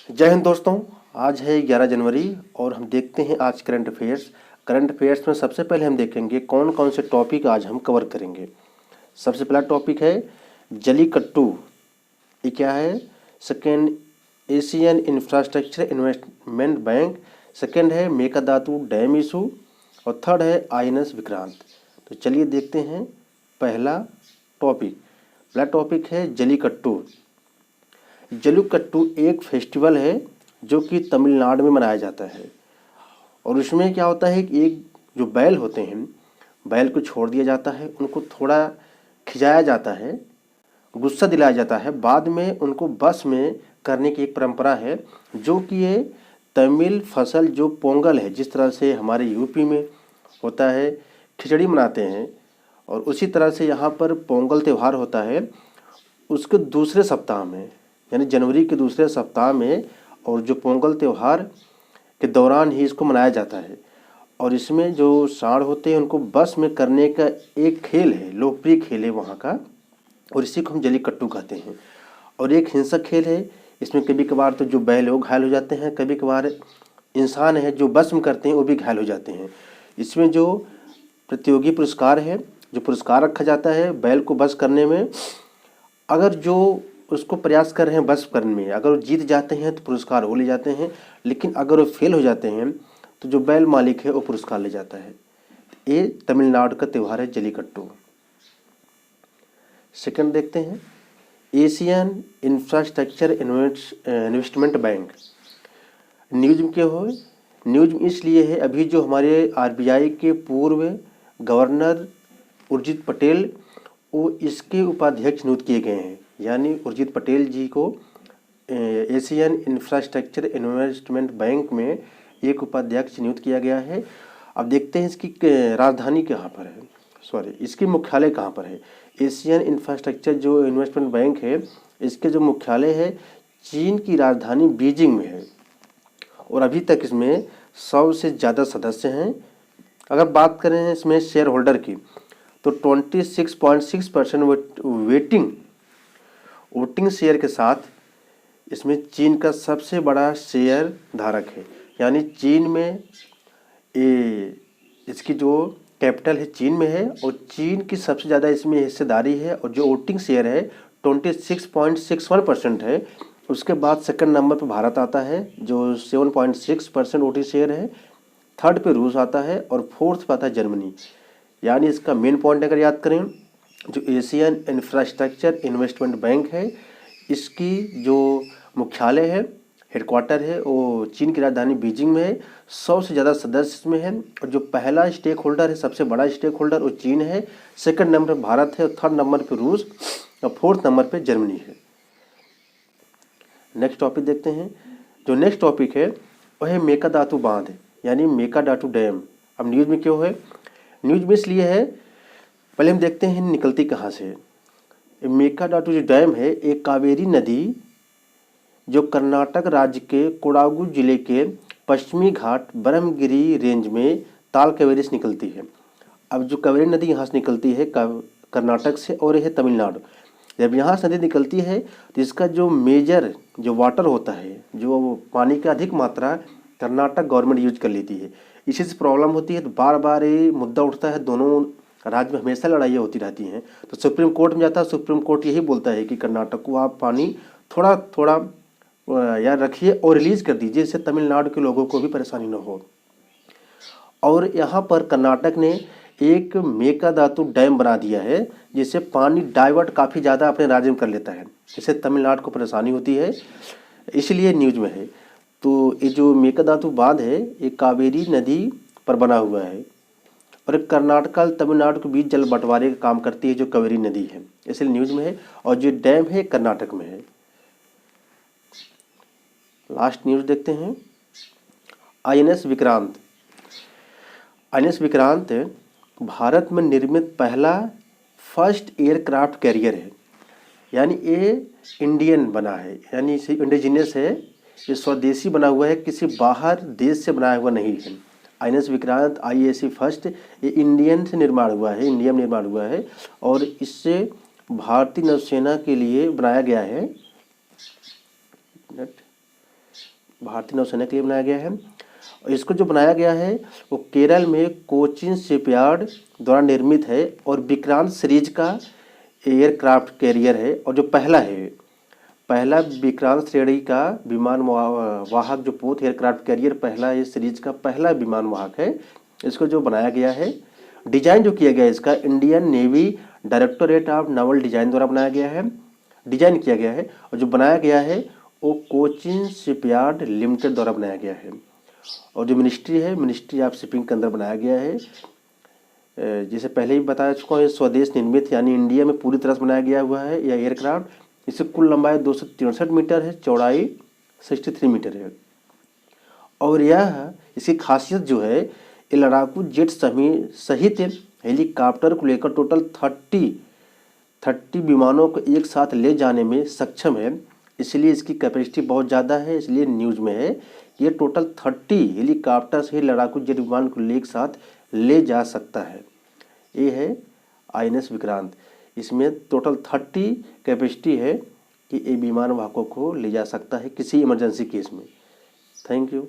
जय हिंद दोस्तों। आज है 11 जनवरी और हम देखते हैं आज करंट अफेयर्स। करंट अफेयर्स में सबसे पहले हम देखेंगे कौन कौन से टॉपिक आज हम कवर करेंगे। सबसे पहला टॉपिक है जलीकट्टू, ये क्या है। Second, Asian infrastructure investment bank. Second है मेकादातु डैम इशू और थर्ड है आईएनएस विक्रांत। तो चलिए देखते हैं पहला टॉपिक। पहला टॉपिक है जलीकट्टू। जल्लीकट्टू एक फेस्टिवल है जो कि तमिलनाडु में मनाया जाता है और उसमें क्या होता है कि एक जो बैल होते हैं, बैल को छोड़ दिया जाता है, उनको थोड़ा खिंचाया जाता है, गुस्सा दिलाया जाता है, बाद में उनको बस में करने की एक परंपरा है जो कि ये तमिल फसल जो पोंगल है, जिस तरह से हमारे यूपी में होता है खिचड़ी मनाते हैं और उसी तरह से यहाँ पर पोंगल त्यौहार होता है उसके दूसरे सप्ताह में, यानी जनवरी के दूसरे सप्ताह में, और जो पोंगल त्यौहार के दौरान ही इसको मनाया जाता है। और इसमें जो सांड होते हैं उनको बस में करने का एक खेल है, लोकप्रिय खेल है वहाँ का, और इसी को हम जलीकट्टू कहते हैं। और एक हिंसक खेल है, इसमें कभी कभार तो जो बैल लोग घायल हो जाते हैं, कभी कभार इंसान है जो बस में करते हैं वो भी घायल हो जाते हैं। इसमें जो प्रतियोगी पुरस्कार है, जो पुरस्कार रखा जाता है बैल को बस करने में, अगर जो उसको प्रयास कर रहे हैं बस करने में, अगर वो जीत जाते हैं तो पुरस्कार वो ले जाते हैं, लेकिन अगर वो फेल हो जाते हैं तो जो बैल मालिक है वो पुरस्कार ले जाता है। ये तमिलनाडु का त्यौहार है जलीकट्टू। सेकंड देखते हैं Asian infrastructure investment bank. News में क्या हो, न्यूज में इसलिए है अभी जो हमारे आरबीआई के पूर्व गवर्नर उर्जित पटेल वो इसके उपाध्यक्ष नियुक्त किए गए हैं, यानी उर्जित पटेल जी को एशियन इंफ्रास्ट्रक्चर इन्वेस्टमेंट बैंक में एक उपाध्यक्ष नियुक्त किया गया है। अब देखते हैं इसकी राजधानी कहाँ पर है, इसकी मुख्यालय कहाँ पर है। एशियन इंफ्रास्ट्रक्चर जो इन्वेस्टमेंट बैंक है इसके जो मुख्यालय है चीन की राजधानी बीजिंग में है और अभी तक इसमें 100 से ज़्यादा सदस्य हैं। अगर बात करें इसमें शेयर होल्डर की तो 26.6% वोटिंग शेयर के साथ इसमें चीन का सबसे बड़ा शेयर धारक है, यानी चीन में इसकी जो कैपिटल है चीन में है और चीन की सबसे ज़्यादा इसमें हिस्सेदारी है और जो वोटिंग शेयर है 26.61% है। उसके बाद सेकंड नंबर पर भारत आता है जो 7.6% वोटिंग शेयर है, थर्ड पे रूस आता है और फोर्थ पे आता है जर्मनी। यानी इसका मेन पॉइंट अगर याद करें, जो एशियन इंफ्रास्ट्रक्चर इन्वेस्टमेंट बैंक है इसकी जो मुख्यालय है, हेडक्वार्टर है, वो चीन की राजधानी बीजिंग में है। 100 से ज़्यादा सदस्य इसमें है और जो पहला स्टेक होल्डर है, सबसे बड़ा स्टेक होल्डर वो चीन है, सेकंड नंबर पर भारत है और थर्ड नंबर पर रूस और फोर्थ नंबर पर जर्मनी है। नेक्स्ट टॉपिक देखते हैं। जो नेक्स्ट टॉपिक है वह है मेकादातु बांध, यानी मेकादातु डैम। अब न्यूज़ में क्यों है, न्यूज़ में इसलिए है, पहले हम देखते हैं निकलती कहाँ से। मेकादातु जो डैम है एक कावेरी नदी जो कर्नाटक राज्य के कोडागु जिले के पश्चिमी घाट ब्रह्मगिरी रेंज में ताल कावेरी से निकलती है। अब जो कावेरी नदी यहाँ से निकलती है कर्नाटक से और यह तमिलनाडु, जब यहाँ से नदी निकलती है तो इसका जो मेजर जो वाटर होता है, जो पानी की अधिक मात्रा कर्नाटक गवर्नमेंट यूज कर लेती है। इसी से प्रॉब्लम होती है तो बार बार ये मुद्दा उठता है, दोनों राज्य में हमेशा लड़ाइयाँ होती रहती हैं। तो सुप्रीम कोर्ट में जाता है, सुप्रीम कोर्ट यही बोलता है कि कर्नाटक को आप पानी थोड़ा थोड़ा याद रखिए और रिलीज कर दीजिए, इससे तमिलनाडु के लोगों को भी परेशानी न हो। और यहाँ पर कर्नाटक ने एक मेकादातु डैम बना दिया है जिससे पानी डाइवर्ट काफ़ी ज़्यादा अपने राज्य में कर लेता है, जिससे तमिलनाडु को परेशानी होती है, इसलिए न्यूज में है। तो ये जो मेकादातु बांध है ये कावेरी नदी पर बना हुआ है और कर्नाटक और तमिलनाडु के बीच जल बंटवारे का काम करती है जो कावेरी नदी है, इसलिए न्यूज में है। और जो डैम है कर्नाटक में है। लास्ट न्यूज देखते हैं आईएनएस विक्रांत। आईएनएस विक्रांत भारत में निर्मित पहला फर्स्ट एयरक्राफ्ट कैरियर है, यानी ये इंडियन बना है, यानी इसे इंडिजिनियस है, ये स्वदेशी बना हुआ है, किसी बाहर देश से बनाया हुआ नहीं है। आईएनएस विक्रांत आईएसी फर्स्ट ये इंडियन से निर्माण हुआ है, इंडिया में निर्माण हुआ है और इससे भारतीय नौसेना के लिए बनाया गया है। भारतीय नौसेना के लिए बनाया गया है। और इसको जो बनाया गया है वो केरल में कोचीन शिपयार्ड द्वारा निर्मित है और विक्रांत सीरीज का एयरक्राफ्ट कैरियर है। और जो पहला विक्रांत श्रेणी का विमान वाहक जो पोत एयरक्राफ्ट कैरियर पहला इस सीरीज का पहला विमान वाहक है। इसको जो बनाया गया है, डिजाइन जो किया गया है इसका Indian navy directorate of novel design द्वारा बनाया गया है, डिजाइन किया गया है। और जो बनाया गया है वो कोचीन शिपयार्ड लिमिटेड द्वारा बनाया गया है। और जो मिनिस्ट्री है, मिनिस्ट्री ऑफ शिपिंग के अंदर बनाया गया है। जैसे पहले ही बताया चुका हूँ, स्वदेश निर्मित यानी इंडिया में पूरी तरह से बनाया गया हुआ है यह एयरक्राफ्ट। इसकी कुल लंबाई 263 मीटर है, चौड़ाई 63 मीटर है। और यह इसकी खासियत जो है, ये लड़ाकू जेट सहित हेलीकॉप्टर को लेकर टोटल 30 विमानों को एक साथ ले जाने में सक्षम है। इसलिए इसकी कैपेसिटी बहुत ज़्यादा है। इसलिए न्यूज़ में है कि ये टोटल 30 हेलीकॉप्टर से लड़ाकू जेट विमान को एक साथ ले जा सकता है। ये है INS विक्रांत। इसमें टोटल 30 कैपेसिटी है कि ये विमान वाहकों को ले जा सकता है किसी इमरजेंसी केस में। Thank you.